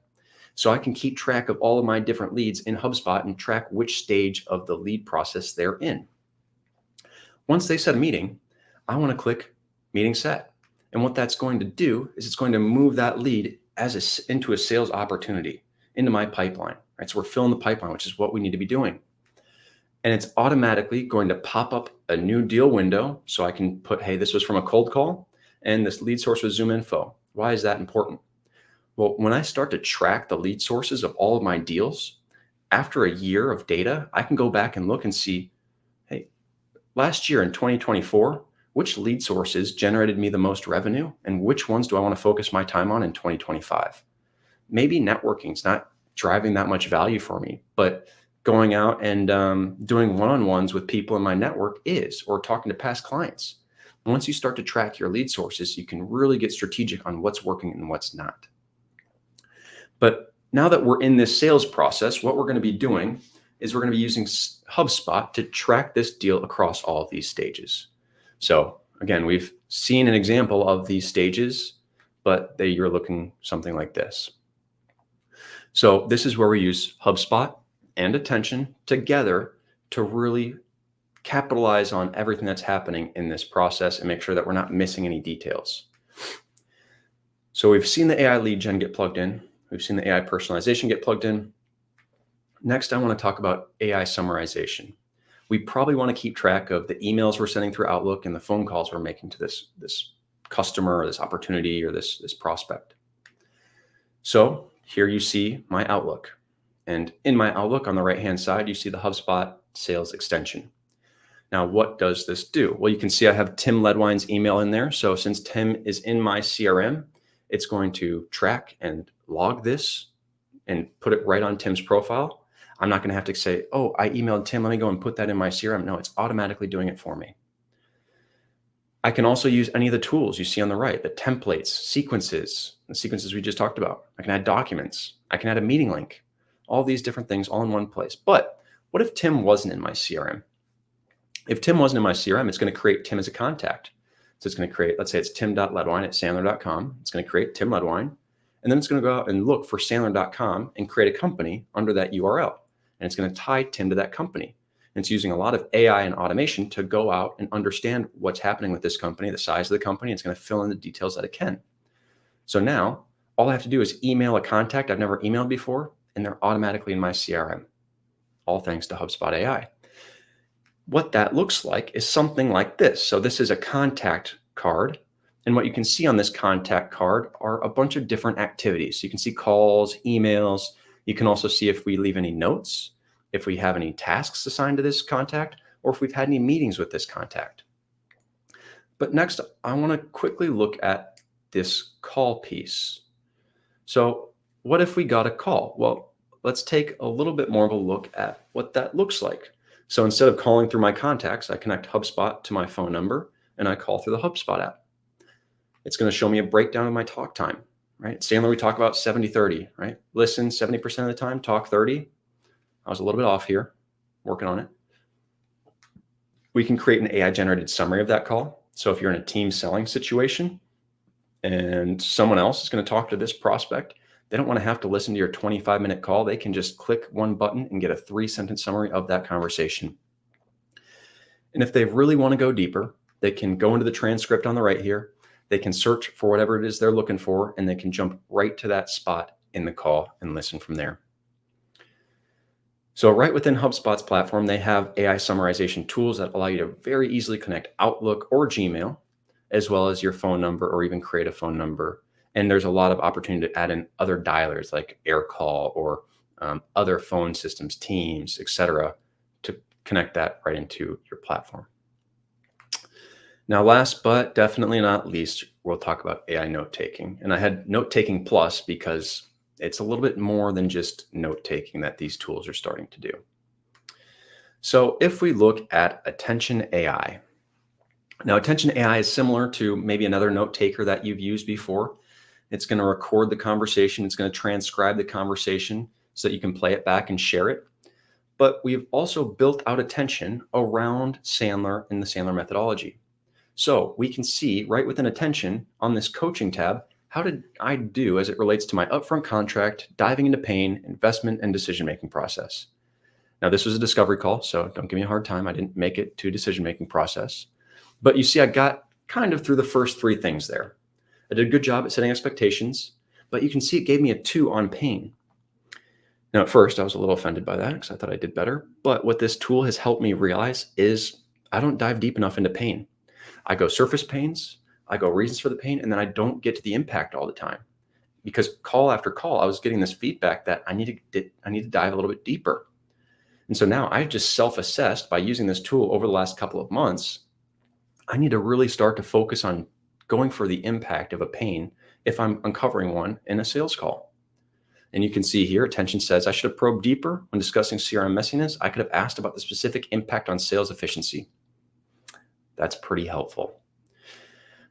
So I can keep track of all of my different leads in HubSpot and track which stage of the lead process they're in. Once they set a meeting, I want to click meeting set. And what that's going to do is it's going to move that lead into a sales opportunity, into my pipeline, right? So we're filling the pipeline, which is what we need to be doing. And it's automatically going to pop up a new deal window. So I can put, hey, this was from a cold call and this lead source was ZoomInfo. Why is that important? Well, when I start to track the lead sources of all of my deals, after a year of data, I can go back and look and see, hey, last year in 2024, which lead sources generated me the most revenue and which ones do I want to focus my time on in 2025? Maybe networking's not driving that much value for me, but going out and doing one-on-ones with people in my network is, or talking to past clients. Once you start to track your lead sources, you can really get strategic on what's working and what's not. But now that we're in this sales process, what we're going to be doing is we're going to be using HubSpot to track this deal across all of these stages. So again, we've seen an example of these stages, but you're looking something like this. So this is where we use HubSpot and attention together to really capitalize on everything that's happening in this process and make sure that we're not missing any details. So we've seen the AI lead gen get plugged in. We've seen the AI personalization get plugged in. Next, I want to talk about AI summarization. We probably want to keep track of the emails we're sending through Outlook and the phone calls we're making to this customer or this opportunity or this prospect. So here you see my Outlook. And in my Outlook on the right-hand side, you see the HubSpot sales extension. Now, what does this do? Well, you can see I have Tim Ledwein's email in there. So since Tim is in my CRM, it's going to track and log this and put it right on Tim's profile. I'm not going to have to say, oh, I emailed Tim, let me go and put that in my CRM. No, it's automatically doing it for me. I can also use any of the tools you see on the right, the templates, sequences, the sequences we just talked about. I can add documents. I can add a meeting link, all these different things all in one place. But what if Tim wasn't in my CRM? If Tim wasn't in my CRM, it's going to create Tim as a contact. So it's going to create, let's say it's tim.ledwein@sandler.com. It's going to create Tim Ledwein. And then it's going to go out and look for Sandler.com and create a company under that URL. And it's going to tie Tim to that company. And it's using a lot of AI and automation to go out and understand what's happening with this company, the size of the company. It's going to fill in the details that it can. So now all I have to do is email a contact I've never emailed before, and they're automatically in my CRM, all thanks to HubSpot AI. What that looks like is something like this. So this is a contact card. And what you can see on this contact card are a bunch of different activities. So you can see calls, emails. You can also see if we leave any notes, if we have any tasks assigned to this contact, or if we've had any meetings with this contact. But next, I want to quickly look at this call piece. So what if we got a call? Well, let's take a little bit more of a look at what that looks like. So instead of calling through my contacts, I connect HubSpot to my phone number and I call through the HubSpot app. It's going to show me a breakdown of my talk time, right? Sandler, we talk about 70-30, right? Listen 70% of the time, talk 30. I was a little bit off here, working on it. We can create an AI generated summary of that call. So if you're in a team selling situation and someone else is going to talk to this prospect, they don't want to have to listen to your 25-minute call. They can just click one button and get a 3-sentence summary of that conversation. And if they really want to go deeper, they can go into the transcript on the right here. They can search for whatever it is they're looking for, and they can jump right to that spot in the call and listen from there. So right within HubSpot's platform, they have AI summarization tools that allow you to very easily connect Outlook or Gmail, as well as your phone number or even create a phone number. And there's a lot of opportunity to add in other dialers like AirCall or other phone systems, Teams, etc., to connect that right into your platform. Now, last but definitely not least, we'll talk about AI note taking. And I had note taking plus because it's a little bit more than just note taking that these tools are starting to do. So if we look at Attention AI, now Attention AI is similar to maybe another note taker that you've used before. It's going to record the conversation. It's going to transcribe the conversation so that you can play it back and share it. But we've also built out Attention around Sandler and the Sandler methodology. So we can see right within Attention on this coaching tab, how did I do as it relates to my upfront contract, diving into pain, investment, and decision-making process? Now, this was a discovery call, so don't give me a hard time. I didn't make it to decision-making process. But you see, I got kind of through the first three things there. I did a good job at setting expectations, but you can see it gave me a 2 on pain. Now, at first, I was a little offended by that because I thought I did better. But what this tool has helped me realize is I don't dive deep enough into pain. I go surface pains, I go reasons for the pain, and then I don't get to the impact all the time. Because call after call, I was getting this feedback that I need to dive a little bit deeper. And so now I've just self-assessed by using this tool over the last couple of months. I need to really start to focus on going for the impact of a pain if I'm uncovering one in a sales call. And you can see here, Attention says I should have probed deeper when discussing CRM messiness. I could have asked about the specific impact on sales efficiency. That's pretty helpful.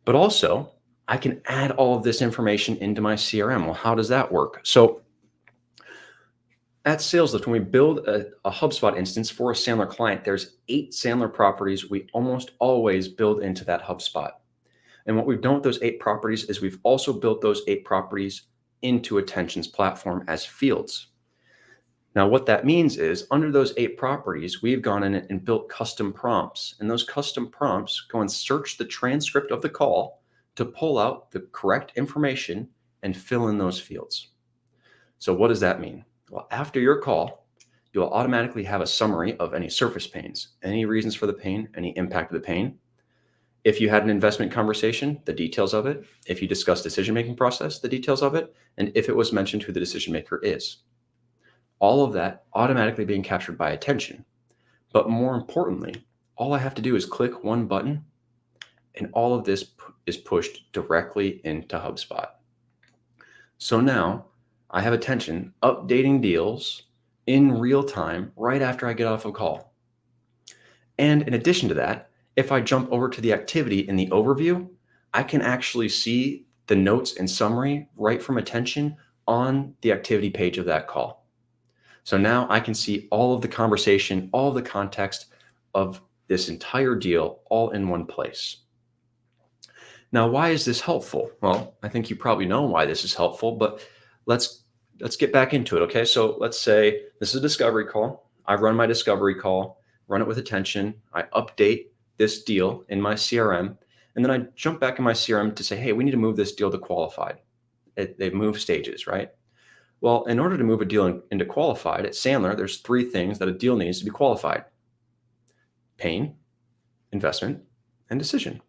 But also, I can add all of this information into my CRM. Well, how does that work? So at SalesLift, when we build a HubSpot instance for a Sandler client, there's 8 Sandler properties we almost always build into that HubSpot. And what we've done with those 8 properties is we've also built those 8 properties into Attention's platform as fields. Now, what that means is under those 8 properties, we've gone in and built custom prompts. And those custom prompts go and search the transcript of the call to pull out the correct information and fill in those fields. So what does that mean? Well, after your call, you'll automatically have a summary of any surface pains, any reasons for the pain, any impact of the pain. If you had an investment conversation, the details of it. If you discussed decision-making process, the details of it. And if it was mentioned who the decision maker is. All of that automatically being captured by Attention. But more importantly, all I have to do is click one button and all of this is pushed directly into HubSpot. So now I have Attention updating deals in real time right after I get off a call. And in addition to that, if I jump over to the activity in the overview, I can actually see the notes and summary right from Attention on the activity page of that call. So now I can see all of the conversation, all of the context of this entire deal all in one place. Now, why is this helpful? Well, I think you probably know why this is helpful, but let's get back into it, okay? So let's say this is a discovery call. I run my discovery call, run it with Attention. I update this deal in my CRM, and then I jump back in my CRM to say, hey, we need to move this deal to qualified. They've moved stages, right? Well, in order to move a deal into qualified at Sandler, there's 3 things that a deal needs to be qualified: pain, investment, and decision.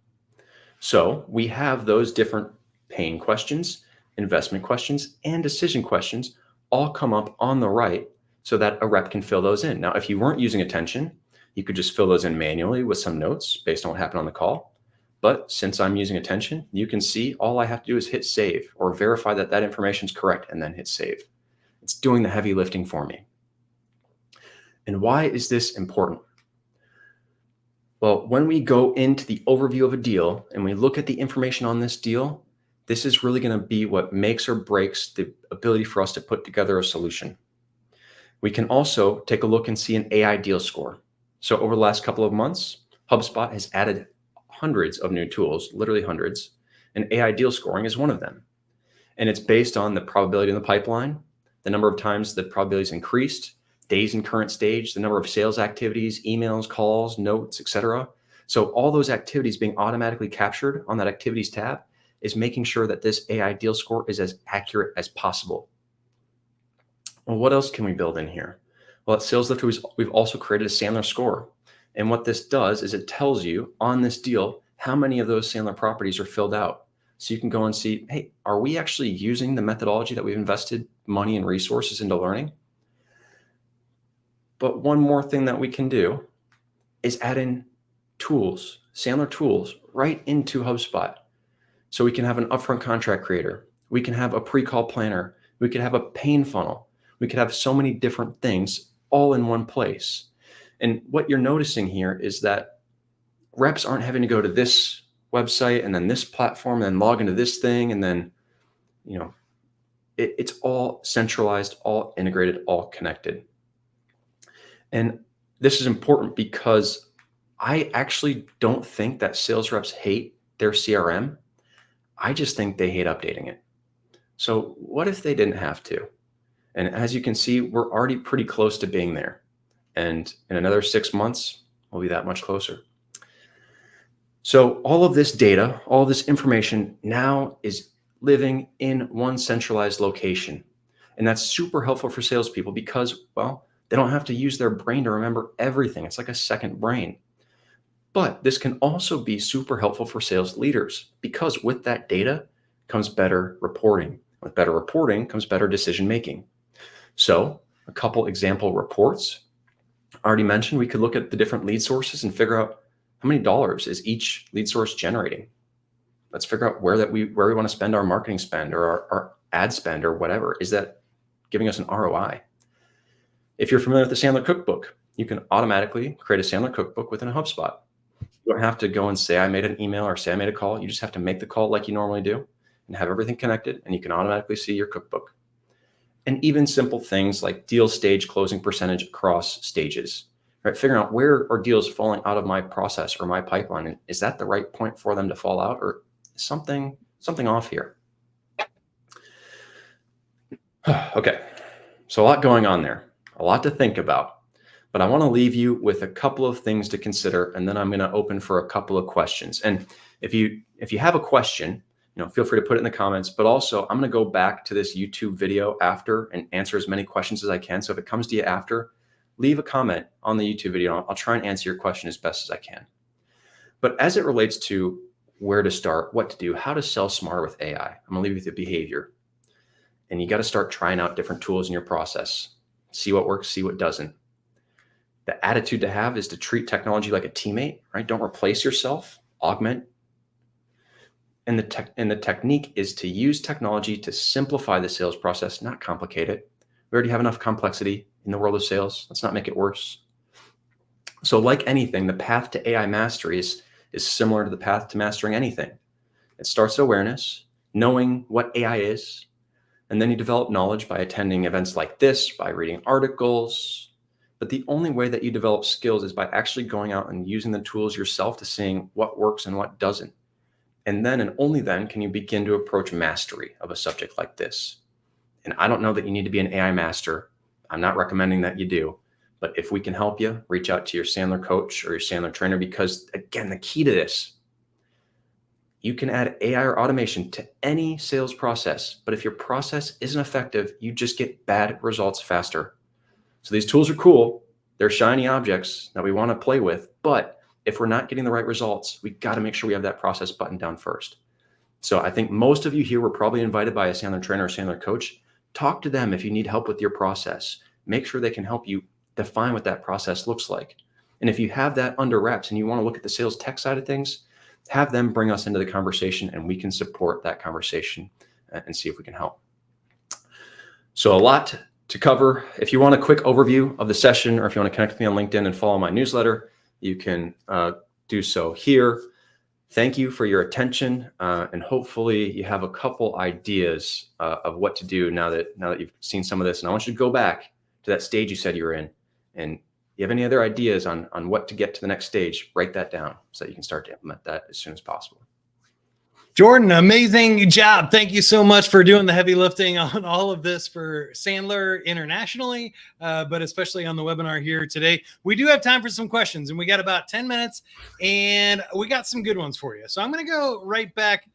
So we have those different pain questions, investment questions, and decision questions all come up on the right so that a rep can fill those in. Now, if you weren't using Attention, you could just fill those in manually with some notes based on what happened on the call. But since I'm using Attention, you can see all I have to do is hit save or verify that that information is correct and then hit save. It's doing the heavy lifting for me. And why is this important? Well, when we go into the overview of a deal and we look at the information on this deal, this is really going to be what makes or breaks the ability for us to put together a solution. We can also take a look and see an AI deal score. So over the last couple of months, HubSpot has added hundreds of new tools, literally hundreds, and AI deal scoring is one of them. And it's based on the probability in the pipeline, the number of times the probability is increased, days in current stage, the number of sales activities, emails, calls, notes, etc. So all those activities being automatically captured on that activities tab is making sure that this AI deal score is as accurate as possible. Well, what else can we build in here? Well, at Sales Lift, we've also created a Sandler score. And what this does is it tells you on this deal how many of those Sandler properties are filled out. So you can go and see, hey, are we actually using the methodology that we've invested money and resources into learning? But one more thing that we can do is add in tools, Sandler tools, right into HubSpot. So we can have an upfront contract creator. We can have a pre-call planner. We could have a pain funnel. We could have so many different things all in one place. And what you're noticing here is that reps aren't having to go to this website and then this platform and then log into this thing. And then, it's all centralized, all integrated, all connected. And this is important because I actually don't think that sales reps hate their CRM. I just think they hate updating it. So what if they didn't have to? And as you can see, we're already pretty close to being there. And in another 6 months, we'll be that much closer. So all of this data, all this information now is living in one centralized location. And that's super helpful for salespeople because, well, they don't have to use their brain to remember everything. It's like a second brain. But this can also be super helpful for sales leaders because with that data comes better reporting. With better reporting comes better decision making. So a couple example reports. I already mentioned we could look at the different lead sources and figure out how many dollars is each lead source generating. Let's figure out where we want to spend our marketing spend or our ad spend or whatever. Is that giving us an ROI? If you're familiar with the Sandler Cookbook, you can automatically create a Sandler Cookbook within a HubSpot. You don't have to go and say I made an email or say I made a call. You just have to make the call like you normally do and have everything connected, and you can automatically see your cookbook. And even simple things like deal stage closing percentage across stages, right? Figuring out where are deals falling out of my process or my pipeline. And is that the right point for them to fall out, or is something off here? Okay, so a lot going on there, a lot to think about, but I want to leave you with a couple of things to consider, and then I'm going to open for a couple of questions. And if you have a question, feel free to put it in the comments, but also I'm going to go back to this YouTube video after and answer as many questions as I can. So if it comes to you after, leave a comment on the YouTube video. I'll try and answer your question as best as I can. But as it relates to where to start, what to do, how to sell smarter with AI, I'm going to leave you with the behavior. And you got to start trying out different tools in your process. See what works, see what doesn't. The attitude to have is to treat technology like a teammate, right? Don't replace yourself, augment. And the technique is to use technology to simplify the sales process, not complicate it. We already have enough complexity in the world of sales. Let's not make it worse. So like anything, the path to AI mastery is similar to the path to mastering anything. It starts at awareness, knowing what AI is, and then you develop knowledge by attending events like this, by reading articles. But the only way that you develop skills is by actually going out and using the tools yourself to seeing what works and what doesn't. And then and only then can you begin to approach mastery of a subject like this. And I don't know that you need to be an AI master. I'm not recommending that you do. But if we can help you, reach out to your Sandler coach or your Sandler trainer, because again, the key to this, you can add AI or automation to any sales process. But if your process isn't effective, you just get bad results faster. So these tools are cool. They're shiny objects that we want to play with. But if we're not getting the right results, we got to make sure we have that process buttoned down first. So I think most of you here were probably invited by a Sandler trainer or Sandler coach. Talk to them if you need help with your process. Make sure they can help you define what that process looks like. And if you have that under wraps and you want to look at the sales tech side of things, have them bring us into the conversation and we can support that conversation and see if we can help. So a lot to cover. If you want a quick overview of the session, or if you want to connect with me on LinkedIn and follow my newsletter, you can do so here. Thank you for your attention, and hopefully you have a couple ideas of what to do now that you've seen some of this. And I want you to go back to that stage you said you were in, and you have any other ideas on what to get to the next stage, write that down so that you can start to implement that as soon as possible. Jordan, amazing job. Thank you so much for doing the heavy lifting on all of this for Sandler internationally, but especially on the webinar here today. We do have time for some questions, and we got about 10 minutes, and we got some good ones for you. So I'm going to go right back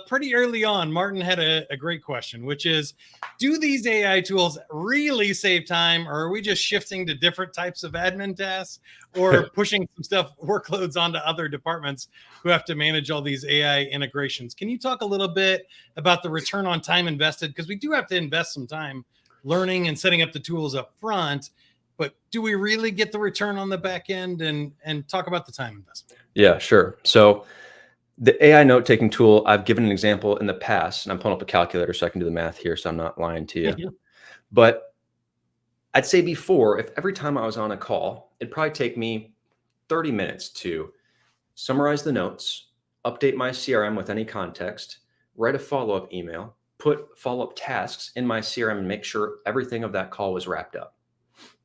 Pretty early on, Martin had a great question, which is, do these AI tools really save time, or are we just shifting to different types of admin tasks or pushing some workloads onto other departments who have to manage all these AI integrations? Can you talk a little bit about the return on time invested? Because we do have to invest some time learning and setting up the tools up front, but do we really get the return on the back end, and talk about the time investment? Yeah, sure. So the AI note-taking tool, I've given an example in the past, and I'm pulling up a calculator so I can do the math here, so I'm not lying to you. But I'd say before, if every time I was on a call, it'd probably take me 30 minutes to summarize the notes, update my CRM with any context, write a follow-up email, put follow-up tasks in my CRM, and make sure everything of that call was wrapped up.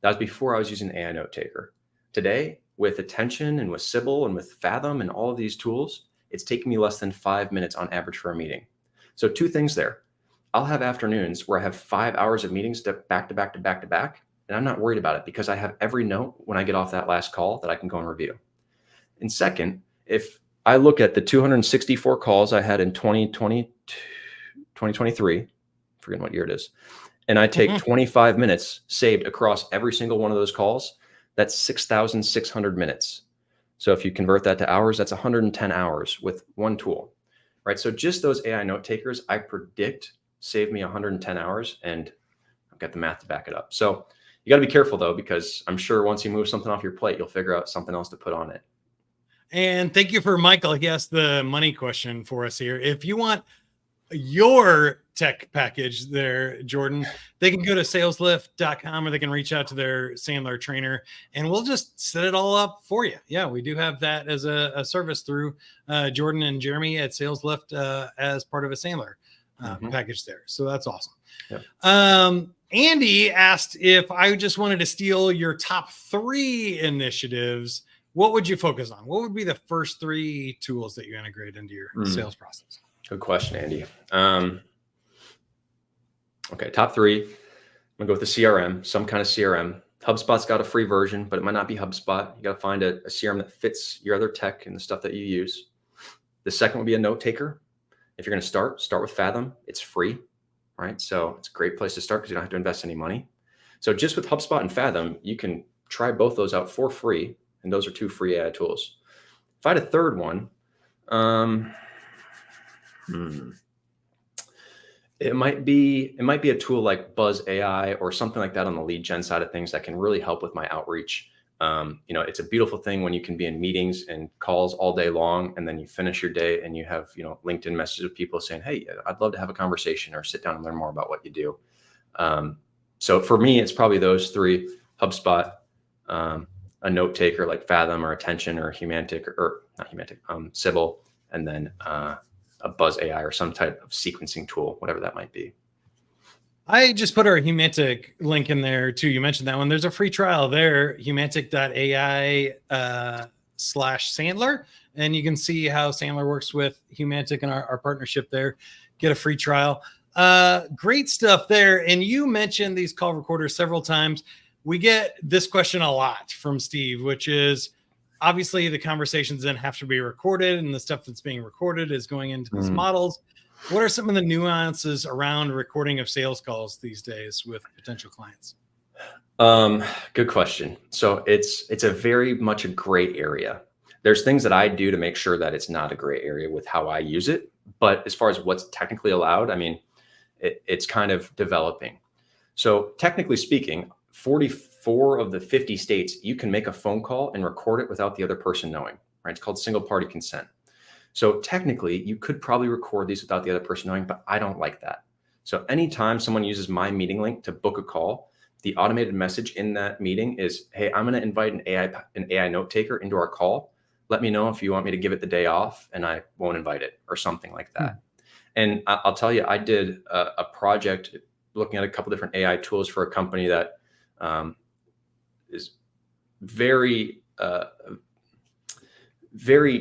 That was before I was using AI Note Taker. Today, with Attention and with Sybil and with Fathom and all of these tools, it's taking me less than 5 minutes on average for a meeting. So two things there. I'll have afternoons where I have 5 hours of meetings back to back to back to back, and I'm not worried about it because I have every note when I get off that last call that I can go and review. And second, if I look at the 264 calls I had in 2023, forgetting what year it is, and I take 25 minutes saved across every single one of those calls, that's 6,600 minutes. So if you convert that to hours, that's 110 hours with one tool, right? So just those AI note takers, I predict save me 110 hours, and I've got the math to back it up. So you got to be careful though, because I'm sure once you move something off your plate, you'll figure out something else to put on it. And thank you for Michael. He asked the money question for us here. If you want your tech package there, Jordan, they can go to saleslift.com, or they can reach out to their Sandler trainer, and we'll just set it all up for you. Yeah, we do have that as a service through Jordan and Jeremy at SalesLift as part of a Sandler package there. So that's awesome. Yep. Andy asked if I just wanted to steal your top 3 initiatives, what would you focus on? What would be the first 3 tools that you integrate into your sales process? Good question, Andy. Okay, top 3. I'm gonna go with the CRM, some kind of CRM. HubSpot's got a free version, but it might not be HubSpot. You got to find a CRM that fits your other tech and the stuff that you use. The second would be a note taker. If you're going to start with Fathom. It's free, right? So it's a great place to start because you don't have to invest any money. So just with HubSpot and Fathom, you can try both those out for free, and those are 2 free AI tools. If I had a third one, it might be a tool like Buzz AI or something like that on the lead gen side of things that can really help with my outreach. It's a beautiful thing when you can be in meetings and calls all day long, and then you finish your day and you have, LinkedIn messages of people saying, "Hey, I'd love to have a conversation or sit down and learn more about what you do." So for me, it's probably those 3: HubSpot, a note taker like Fathom or Attention or Humantic, or not Humantic, Sybil, and then a Buzz AI or some type of sequencing tool, whatever that might be. I just put our Humantic link in there too. You mentioned that one. There's a free trial there, humantic.ai /Sandler. And you can see how Sandler works with Humantic and our partnership there. Get a free trial. Great stuff there. And you mentioned these call recorders several times. We get this question a lot from Steve, which is, obviously the conversations then have to be recorded, and the stuff that's being recorded is going into these models. What are some of the nuances around recording of sales calls these days with potential clients? Good question. So it's a very much a gray area. There's things that I do to make sure that it's not a gray area with how I use it. But as far as what's technically allowed, I mean, it's kind of developing. So technically speaking, 44 of the 50 states, you can make a phone call and record it without the other person knowing, right? It's called single party consent. So technically you could probably record these without the other person knowing, but I don't like that. So anytime someone uses my meeting link to book a call, the automated message in that meeting is, "Hey, I'm going to invite an AI note taker into our call. Let me know if you want me to give it the day off, and I won't invite it," or something like that. And I'll tell you, I did a project looking at a couple different AI tools for a company that is very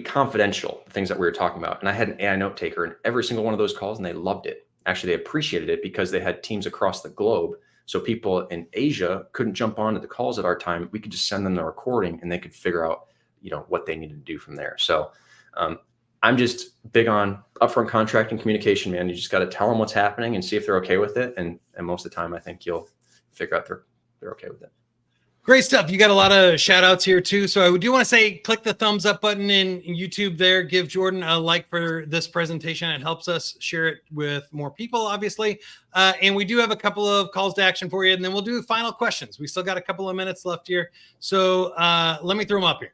confidential, the things that we were talking about. And I had an AI note taker in every single one of those calls, and they loved it. Actually, they appreciated it because they had teams across the globe. So people in Asia couldn't jump on to the calls at our time. We could just send them the recording, and they could figure out, what they needed to do from there. So I'm just big on upfront contract and communication, man. You just got to tell them what's happening and see if they're okay with it. And most of the time, I think you'll figure out they're okay with it. Great stuff. You got a lot of shout outs here too. So I do want to say, click the thumbs up button in YouTube there. Give Jordan a like for this presentation. It helps us share it with more people, obviously. And we do have a couple of calls to action for you, and then we'll do final questions. We still got a couple of minutes left here. So let me throw them up here.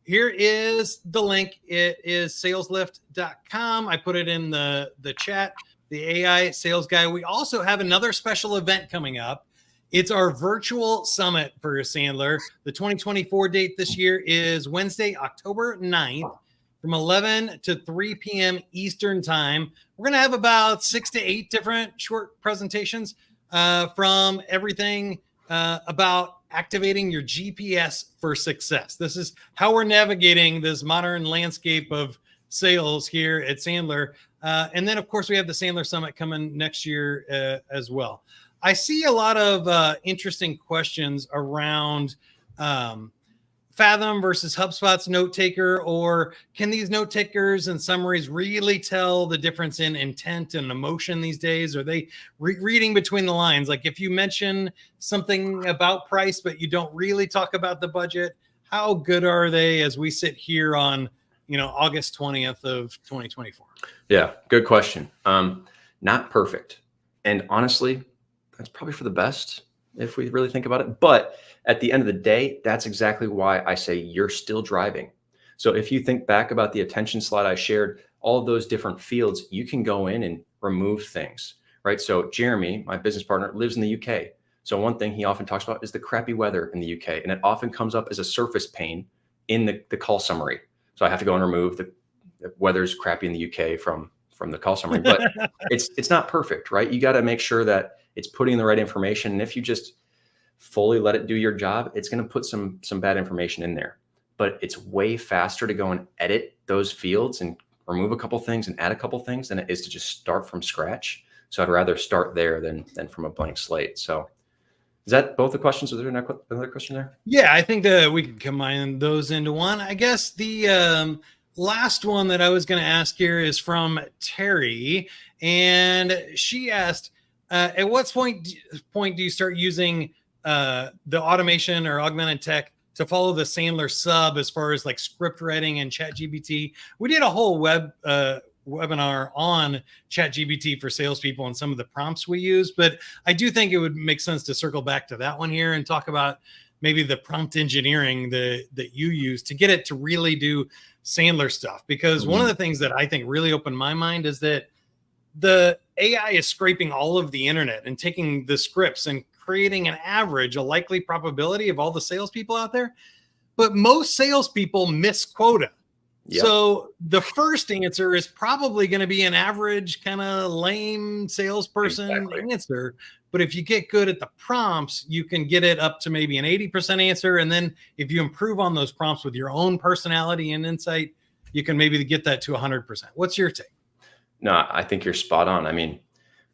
Here is the link. It is saleslift.com. I put it in the chat, the AI sales guy. We also have another special event coming up. It's our virtual summit for Sandler. The 2024 date this year is Wednesday, October 9th from 11 to 3 p.m. Eastern time. We're going to have about 6 to 8 different short presentations from everything about activating your GPS for success. This is how we're navigating this modern landscape of sales here at Sandler. And then, of course, we have the Sandler Summit coming next year as well. I see a lot of interesting questions around Fathom versus HubSpot's note taker, or can these note takers and summaries really tell the difference in intent and emotion these days? Are they reading between the lines? Like if you mention something about price, but you don't really talk about the budget, how good are they as we sit here on, August 20th of 2024? Yeah, good question. Not perfect. And honestly, that's probably for the best if we really think about it. But at the end of the day, that's exactly why I say you're still driving. So if you think back about the attention slide I shared, all of those different fields, you can go in and remove things, right? So Jeremy, my business partner, lives in the UK. So one thing he often talks about is the crappy weather in the UK. And it often comes up as a surface pane in the call summary. So I have to go and remove the weather's crappy in the UK from the call summary. But it's not perfect, right? You got to make sure that it's putting the right information. And if you just fully let it do your job, it's going to put some bad information in there. But it's way faster to go and edit those fields and remove a couple things and add a couple things than it is to just start from scratch. So I'd rather start there than from a blank slate. So is that both the questions? Was there another question there? Yeah, I think that we can combine those into one. I guess the last one that I was going to ask here is from Terry. And she asked, at what point do you start using the automation or augmented tech to follow the Sandler sub as far as like script writing and ChatGPT? We did a whole webinar on ChatGPT for salespeople and some of the prompts we use, but I do think it would make sense to circle back to that one here and talk about maybe the prompt engineering that you use to get it to really do Sandler stuff. Because one of the things that I think really opened my mind is that the AI is scraping all of the internet and taking the scripts and creating an average, a likely probability of all the salespeople out there. But most salespeople miss quota. Yep. So the first answer is probably going to be an average kind of lame salesperson answer. But if you get good at the prompts, you can get it up to maybe an 80% answer. And then if you improve on those prompts with your own personality and insight, you can maybe get that to 100%. What's your take? No, I think you're spot on. I mean,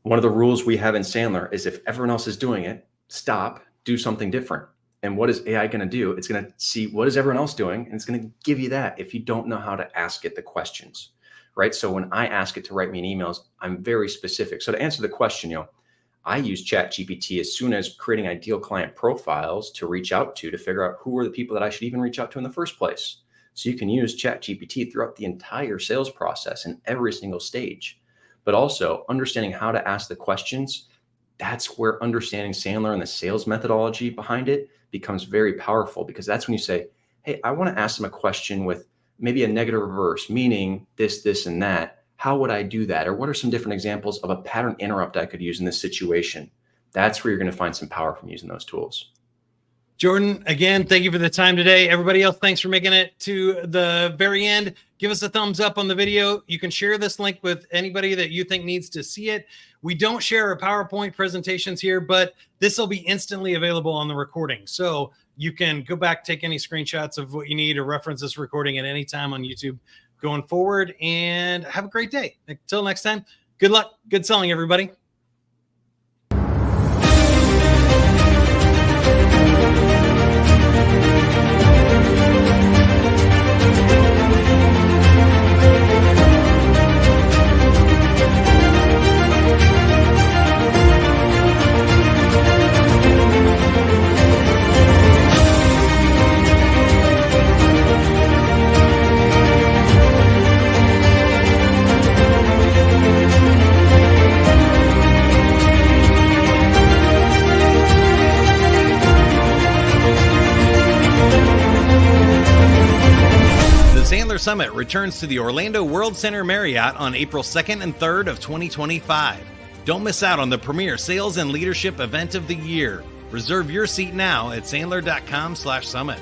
one of the rules we have in Sandler is if everyone else is doing it, stop, do something different. And what is AI going to do? It's going to see what is everyone else doing, and it's going to give you that if you don't know how to ask it the questions, right? So when I ask it to write me in emails, I'm very specific. So to answer the question, I use ChatGPT as soon as creating ideal client profiles to reach out to figure out who are the people that I should even reach out to in the first place. So you can use ChatGPT throughout the entire sales process in every single stage, but also understanding how to ask the questions. That's where understanding Sandler and the sales methodology behind it becomes very powerful, because that's when you say, hey, I want to ask them a question with maybe a negative reverse, meaning this, this, and that. How would I do that? Or what are some different examples of a pattern interrupt I could use in this situation? That's where you're going to find some power from using those tools. Jordan, again, thank you for the time today. Everybody else, thanks for making it to the very end. Give us a thumbs up on the video. You can share this link with anybody that you think needs to see it. We don't share our PowerPoint presentations here, but this will be instantly available on the recording. So you can go back, take any screenshots of what you need, or reference this recording at any time on YouTube going forward. And have a great day. Until next time, good luck. Good selling, everybody. Sandler Summit returns to the Orlando World Center Marriott on April 2nd and 3rd of 2025. Don't miss out on the premier sales and leadership event of the year. Reserve your seat now at sandler.com/summit.